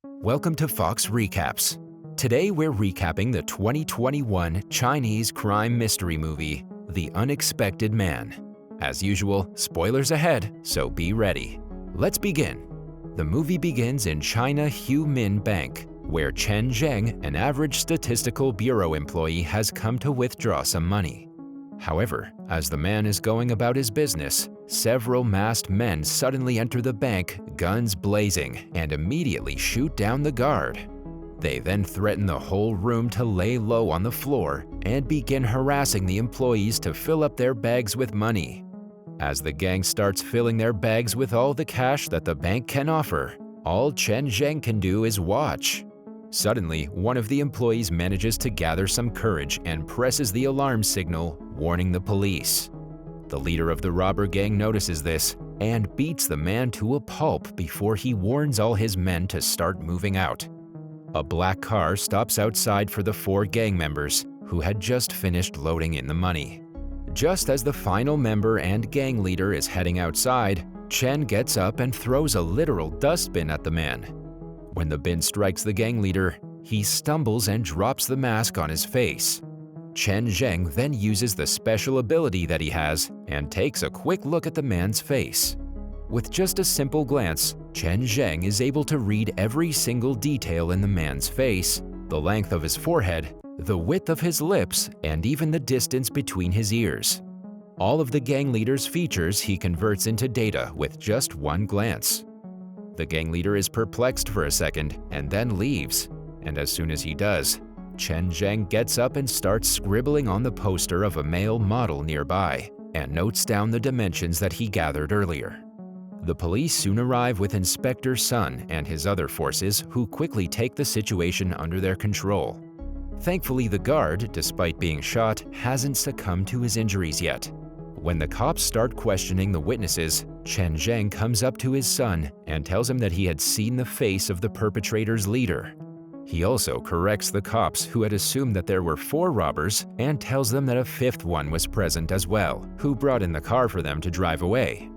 Welcome to Fox Recaps. Today we're recapping the 2021 Chinese crime mystery movie, The Unexpected Man. As usual, spoilers ahead, so be ready. Let's begin. The movie begins in China Hu Min Bank, where Chen Zheng, an average statistical bureau employee, has come to withdraw some money. However, as the man is going about his business, several masked men suddenly enter the bank, guns blazing, and immediately shoot down the guard. They then threaten the whole room to lay low on the floor and begin harassing the employees to fill up their bags with money. As the gang starts filling their bags with all the cash that the bank can offer, all Chen Zheng can do is watch. Suddenly, one of the employees manages to gather some courage and presses the alarm signal, warning the police. The leader of the robber gang notices this and beats the man to a pulp before he warns all his men to start moving out. A black car stops outside for the four gang members, who had just finished loading in the money. Just as the final member and gang leader is heading outside, Chen gets up and throws a literal dustbin at the man. When the bin strikes the gang leader, he stumbles and drops the mask on his face. Chen Zheng then uses the special ability that he has and takes a quick look at the man's face. With just a simple glance, Chen Zheng is able to read every single detail in the man's face, the length of his forehead, the width of his lips, and even the distance between his ears. All of the gang leader's features he converts into data with just one glance. The gang leader is perplexed for a second and then leaves, and as soon as he does, Chen Zheng gets up and starts scribbling on the poster of a male model nearby and notes down the dimensions that he gathered earlier. The police soon arrive with Inspector Sun and his other forces, who quickly take the situation under their control. Thankfully, the guard, despite being shot, hasn't succumbed to his injuries yet. When the cops start questioning the witnesses, Chen Zheng comes up to his son and tells him that he had seen the face of the perpetrator's leader. He also corrects the cops who had assumed that there were 4 robbers and tells them that a 5th one was present as well, who brought in the car for them to drive away.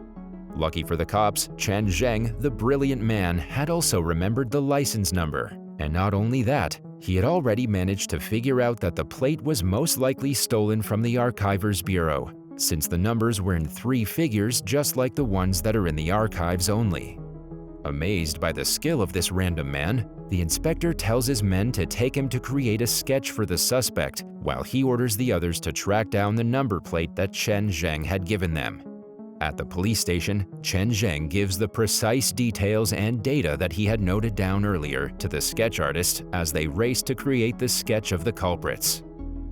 Lucky for the cops, Chen Zheng, the brilliant man, had also remembered the license number. And not only that, he had already managed to figure out that the plate was most likely stolen from the Archiver's Bureau, since the numbers were in 3 figures just like the ones that are in the archives only. Amazed by the skill of this random man, the inspector tells his men to take him to create a sketch for the suspect, while he orders the others to track down the number plate that Chen Zheng had given them. At the police station, Chen Zheng gives the precise details and data that he had noted down earlier to the sketch artist as they race to create the sketch of the culprits.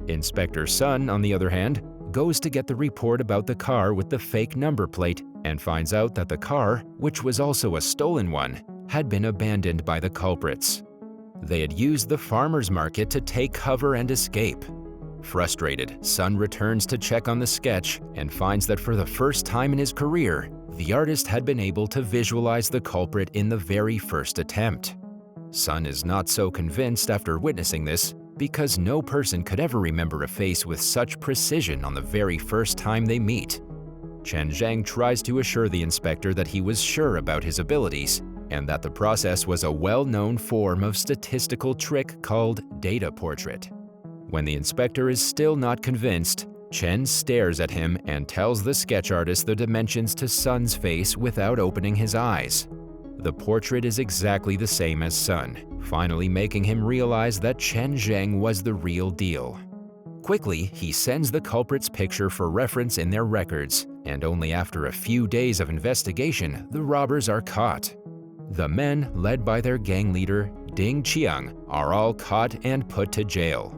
Inspector Sun, on the other hand, goes to get the report about the car with the fake number plate and finds out that the car, which was also a stolen one, had been abandoned by the culprits. They had used the farmer's market to take cover and escape. Frustrated, Sun returns to check on the sketch and finds that for the first time in his career, the artist had been able to visualize the culprit in the very first attempt. Sun is not so convinced after witnessing this, because no person could ever remember a face with such precision on the very first time they meet. Chen Zheng tries to assure the inspector that he was sure about his abilities and that the process was a well-known form of statistical trick called data portrait. When the inspector is still not convinced, Chen stares at him and tells the sketch artist the dimensions to Sun's face without opening his eyes. The portrait is exactly the same as Sun, finally making him realize that Chen Zheng was the real deal. Quickly, he sends the culprit's picture for reference in their records, and only after a few days of investigation, the robbers are caught. The men, led by their gang leader, Ding Qiang, are all caught and put to jail.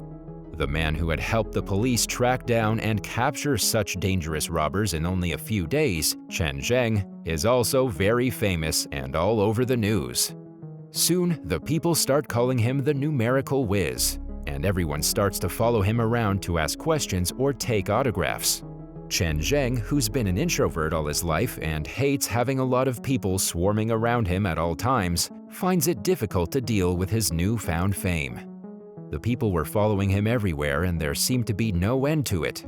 The man who had helped the police track down and capture such dangerous robbers in only a few days, Chen Zheng, is also very famous and all over the news. Soon, the people start calling him the numerical whiz, and everyone starts to follow him around to ask questions or take autographs. Chen Zheng, who's been an introvert all his life and hates having a lot of people swarming around him at all times, finds it difficult to deal with his newfound fame. The people were following him everywhere and there seemed to be no end to it.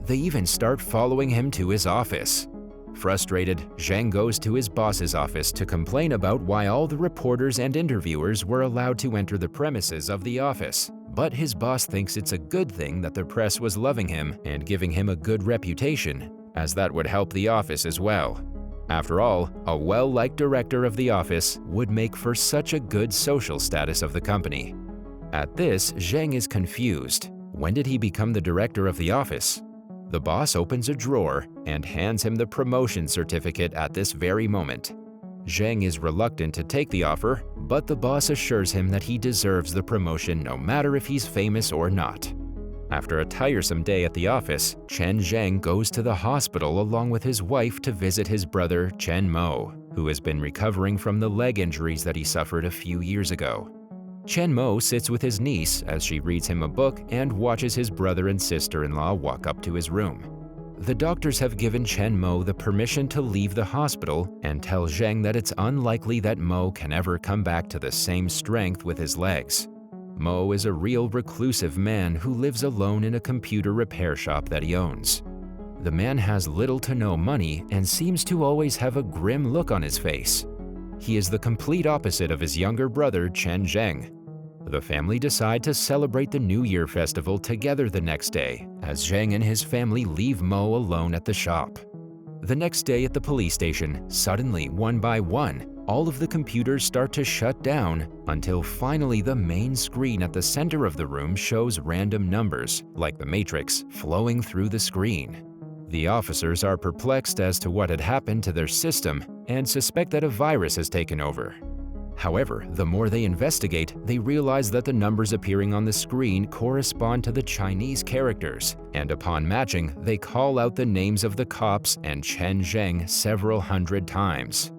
They even start following him to his office. Frustrated, Zhang goes to his boss's office to complain about why all the reporters and interviewers were allowed to enter the premises of the office. But his boss thinks it's a good thing that the press was loving him and giving him a good reputation, as that would help the office as well. After all, a well-liked director of the office would make for such a good social status of the company. At this, Zhang is confused. When did he become the director of the office? The boss opens a drawer and hands him the promotion certificate at this very moment. Zhang is reluctant to take the offer, but the boss assures him that he deserves the promotion no matter if he's famous or not. After a tiresome day at the office, Chen Zhang goes to the hospital along with his wife to visit his brother Chen Mo, who has been recovering from the leg injuries that he suffered a few years ago. Chen Mo sits with his niece as she reads him a book and watches his brother and sister-in-law walk up to his room. The doctors have given Chen Mo the permission to leave the hospital and tell Zhang that it's unlikely that Mo can ever come back to the same strength with his legs. Mo is a real reclusive man who lives alone in a computer repair shop that he owns. The man has little to no money and seems to always have a grim look on his face. He is the complete opposite of his younger brother Chen Zheng. The family decide to celebrate the New Year festival together the next day, as Zheng and his family leave Mo alone at the shop. The next day at the police station, suddenly, one by one, all of the computers start to shut down until finally the main screen at the center of the room shows random numbers, like the Matrix, flowing through the screen. The officers are perplexed as to what had happened to their system and suspect that a virus has taken over. However, the more they investigate, they realize that the numbers appearing on the screen correspond to the Chinese characters, and upon matching, they call out the names of the cops and Chen Zheng several hundred times.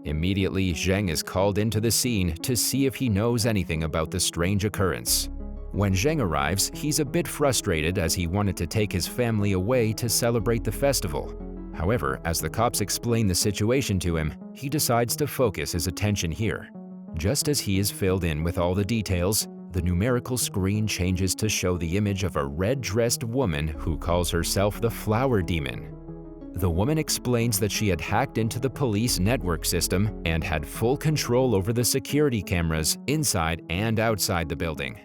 Immediately, Zheng is called into the scene to see if he knows anything about the strange occurrence. When Zheng arrives, he's a bit frustrated as he wanted to take his family away to celebrate the festival. However, as the cops explain the situation to him, he decides to focus his attention here. Just as he is filled in with all the details, the numerical screen changes to show the image of a red-dressed woman who calls herself the Flower Demon. The woman explains that she had hacked into the police network system and had full control over the security cameras inside and outside the building.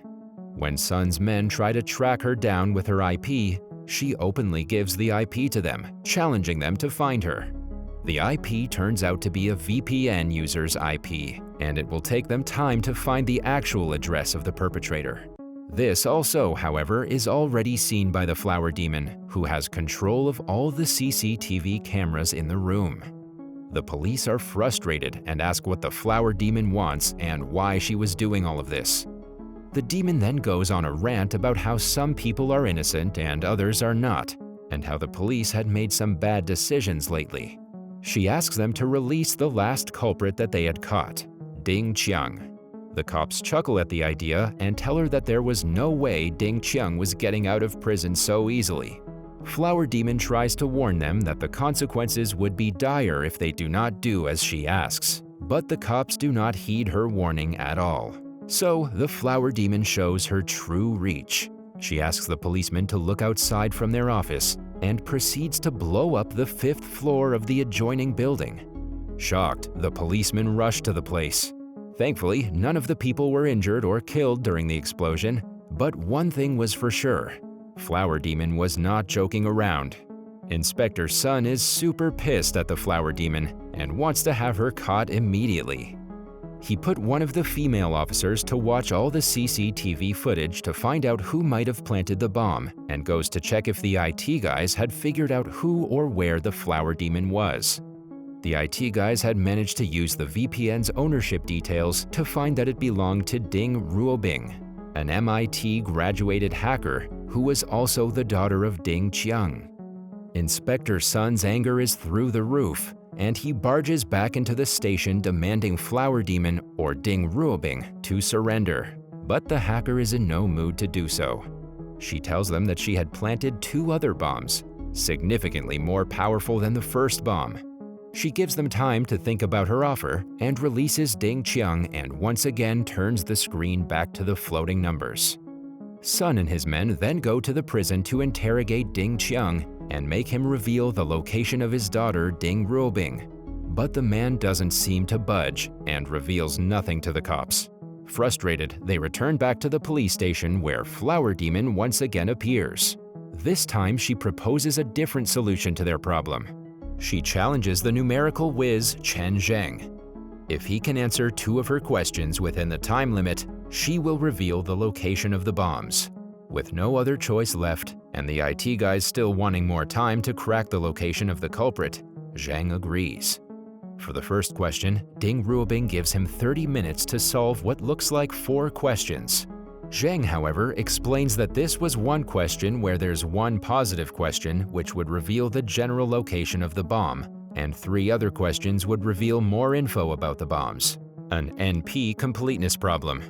When Sun's men try to track her down with her IP, she openly gives the IP to them, challenging them to find her. The IP turns out to be a VPN user's IP, and it will take them time to find the actual address of the perpetrator. This also, however, is already seen by the Flower Demon, who has control of all the CCTV cameras in the room. The police are frustrated and ask what the Flower Demon wants and why she was doing all of this. The demon then goes on a rant about how some people are innocent and others are not, and how the police had made some bad decisions lately. She asks them to release the last culprit that they had caught, Ding Qiang. The cops chuckle at the idea and tell her that there was no way Ding Qiang was getting out of prison so easily. Flower Demon tries to warn them that the consequences would be dire if they do not do as she asks, but the cops do not heed her warning at all. So, the Flower Demon shows her true reach. She asks the policemen to look outside from their office and proceeds to blow up the 5th floor of the adjoining building. Shocked, the policemen rush to the place. Thankfully, none of the people were injured or killed during the explosion, but one thing was for sure: Flower Demon was not joking around. Inspector Sun is super pissed at the Flower Demon and wants to have her caught immediately. He put one of the female officers to watch all the CCTV footage to find out who might have planted the bomb, and goes to check if the IT guys had figured out who or where the Flower Demon was. The IT guys had managed to use the VPN's ownership details to find that it belonged to Ding Ruobing, an MIT graduated hacker who was also the daughter of Ding Qiang. Inspector Sun's anger is through the roof, and he barges back into the station demanding Flower Demon or Ding Ruobing to surrender, but the hacker is in no mood to do so. She tells them that she had planted 2 other bombs, significantly more powerful than the first bomb. She gives them time to think about her offer and releases Ding Qiang and once again turns the screen back to the floating numbers. Sun and his men then go to the prison to interrogate Ding Qiang and make him reveal the location of his daughter Ding Ruobing. But the man doesn't seem to budge and reveals nothing to the cops. Frustrated, they return back to the police station where Flower Demon once again appears. This time she proposes a different solution to their problem. She challenges the numerical whiz Chen Zheng. If he can answer 2 of her questions within the time limit, she will reveal the location of the bombs. With no other choice left, and the IT guys still wanting more time to crack the location of the culprit, Zheng agrees. For the first question, Ding Ruobing gives him 30 minutes to solve what looks like 4 questions. Zheng, however, explains that this was one question where there's one positive question which would reveal the general location of the bomb, and 3 other questions would reveal more info about the bombs. An NP completeness problem.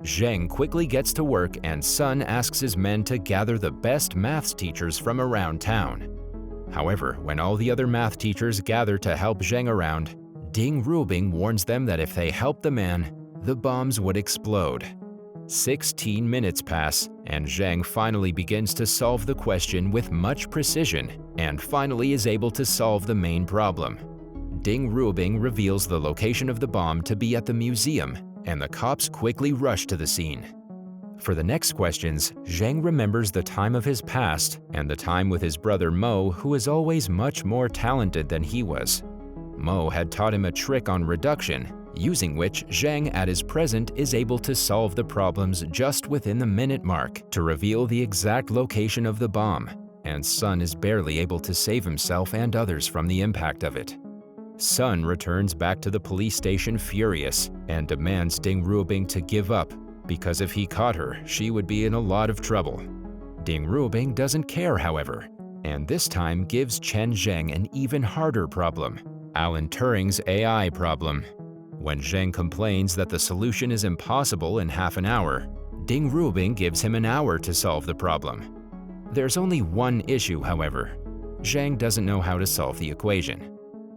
Zheng quickly gets to work and Sun asks his men to gather the best maths teachers from around town. However, when all the other math teachers gather to help Zheng around, Ding Ruobing warns them that if they help the man, the bombs would explode. 16 minutes pass, and Zheng finally begins to solve the question with much precision and finally is able to solve the main problem. Ding Ruobing reveals the location of the bomb to be at the museum, and the cops quickly rush to the scene. For the next questions, Zheng remembers the time of his past and the time with his brother Mo, who is always much more talented than he was. Mo had taught him a trick on reduction, using which Zheng at his present is able to solve the problems just within the minute mark to reveal the exact location of the bomb, and Sun is barely able to save himself and others from the impact of it. Sun returns back to the police station furious and demands Ding Ruobing to give up, because if he caught her, she would be in a lot of trouble. Ding Ruobing doesn't care, however, and this time gives Chen Zheng an even harder problem, Alan Turing's AI problem. When Zheng complains that the solution is impossible in half an hour, Ding Ruobing gives him an hour to solve the problem. There's only one issue, however. Zheng doesn't know how to solve the equation.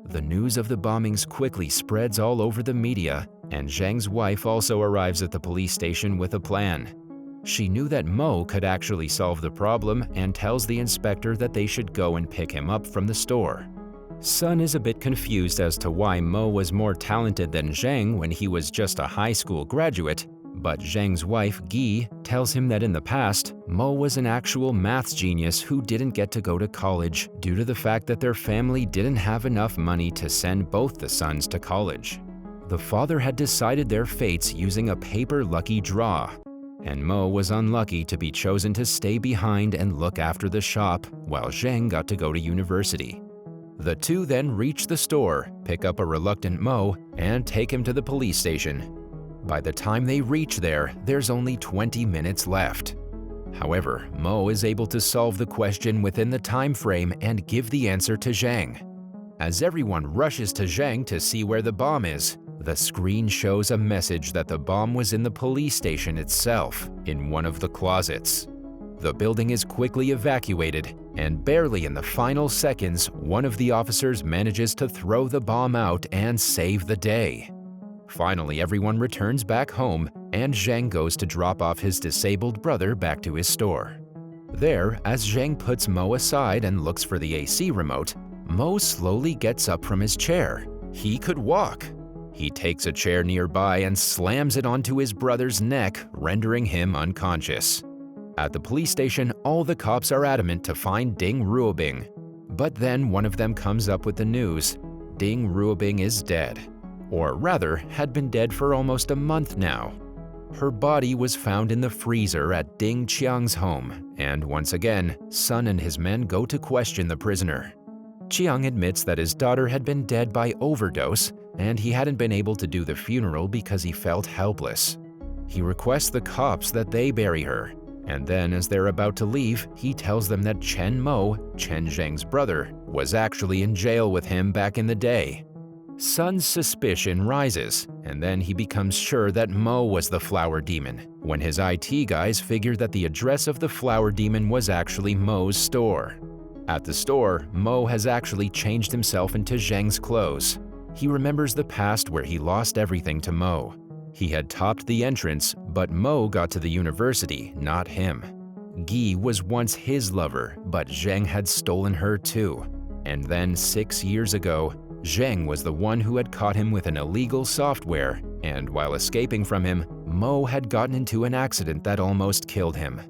The news of the bombings quickly spreads all over the media, and Zheng's wife also arrives at the police station with a plan. She knew that Mo could actually solve the problem and tells the inspector that they should go and pick him up from the store. Sun is a bit confused as to why Mo was more talented than Zheng when he was just a high school graduate, but Zheng's wife, Guy, tells him that in the past, Mo was an actual maths genius who didn't get to go to college due to the fact that their family didn't have enough money to send both the sons to college. The father had decided their fates using a paper lucky draw, and Mo was unlucky to be chosen to stay behind and look after the shop while Zheng got to go to university. The two then reach the store, pick up a reluctant Mo, and take him to the police station. By the time they reach there, there's only 20 minutes left. However, Mo is able to solve the question within the time frame and give the answer to Zheng. As everyone rushes to Zheng to see where the bomb is, the screen shows a message that the bomb was in the police station itself, in one of the closets. The building is quickly evacuated, and barely in the final seconds, one of the officers manages to throw the bomb out and save the day. Finally, everyone returns back home, and Zheng goes to drop off his disabled brother back to his store. There, as Zheng puts Mo aside and looks for the AC remote, Mo slowly gets up from his chair. He could walk. He takes a chair nearby and slams it onto his brother's neck, rendering him unconscious. At the police station, all the cops are adamant to find Ding Ruobing. But then one of them comes up with the news: Ding Ruobing is dead. Or rather, had been dead for almost a month now. Her body was found in the freezer at Ding Qiang's home, and once again, Sun and his men go to question the prisoner. Qiang admits that his daughter had been dead by overdose, and he hadn't been able to do the funeral because he felt helpless. He requests the cops that they bury her, and then as they're about to leave, he tells them that Chen Mo, Chen Zheng's brother, was actually in jail with him back in the day. Sun's suspicion rises, and then he becomes sure that Mo was the Flower Demon, when his IT guys figure that the address of the Flower Demon was actually Mo's store. At the store, Mo has actually changed himself into Zheng's clothes. He remembers the past where he lost everything to Mo. He had topped the entrance, but Mo got to the university, not him. Guy was once his lover, but Zheng had stolen her too. And then 6 years ago, Zheng was the one who had caught him with an illegal software, and while escaping from him, Mo had gotten into an accident that almost killed him.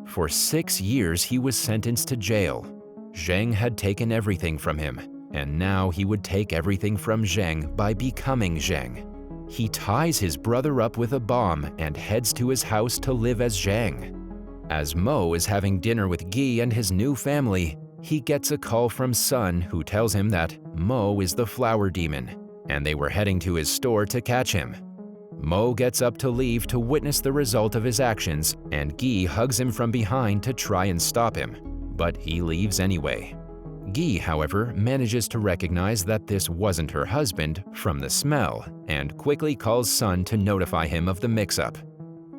For 6 years he was sentenced to jail. Zheng had taken everything from him, and now he would take everything from Zheng by becoming Zheng. He ties his brother up with a bomb and heads to his house to live as Zheng. As Mo is having dinner with Guy and his new family, he gets a call from Sun who tells him that Mo is the flower demon, and they were heading to his store to catch him. Mo gets up to leave to witness the result of his actions, and Guy hugs him from behind to try and stop him, but he leaves anyway. Guy, however, manages to recognize that this wasn't her husband from the smell, and quickly calls Sun to notify him of the mix-up.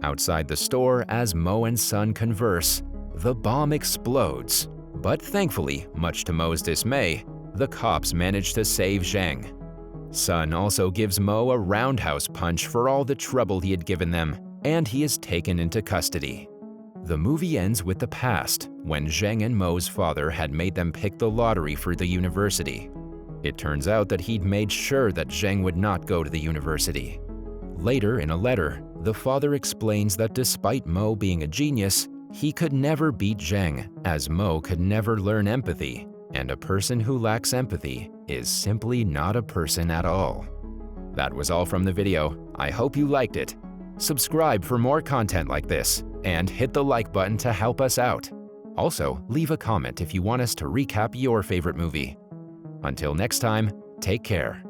Outside the store, as Mo and Sun converse, the bomb explodes. But thankfully, much to Mo's dismay, the cops manage to save Zheng. Sun also gives Mo a roundhouse punch for all the trouble he had given them, and he is taken into custody. The movie ends with the past, when Zheng and Mo's father had made them pick the lottery for the university. It turns out that he'd made sure that Zheng would not go to the university. Later, in a letter, the father explains that despite Mo being a genius, he could never beat Zheng, as Mo could never learn empathy, and a person who lacks empathy is simply not a person at all. That was all from the video. I hope you liked it. Subscribe for more content like this, and hit the like button to help us out. Also, leave a comment if you want us to recap your favorite movie. Until next time, take care.